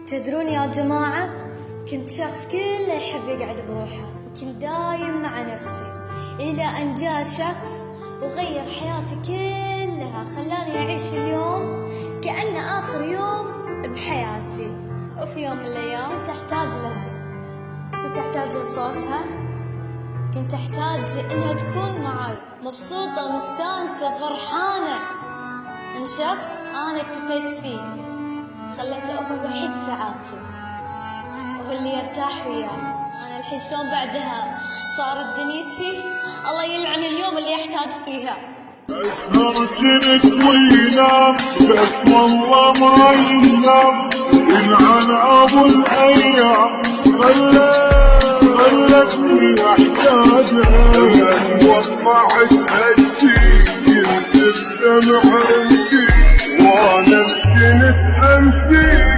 تدرون يا جماعة، كنت شخص كله يحب يقعد بروحه، كنت دايم مع نفسي، إلى أن جاء شخص وغير حياتي كلها، خلاني أعيش اليوم كأنه آخر يوم بحياتي. وفي يوم من الأيام كنت أحتاج لها، كنت أحتاج لصوتها، كنت أحتاج إنها تكون معي مبسوطة مستانسة فرحانة من شخص أنا اكتفيت فيه، خليته هو وحيد ساعاتي وهو اللي يرتاح وياه. أنا الحين شلون بعدها صارت دنيتي، الله يلعن اليوم اللي يحتاج فيها. أسهر كنت وينام بس والله ما ينام، يلعن أبو الأيام خلتني أحتاجها. وضعت هالشي كنت الدمع أمشي وأنا كنت أمشي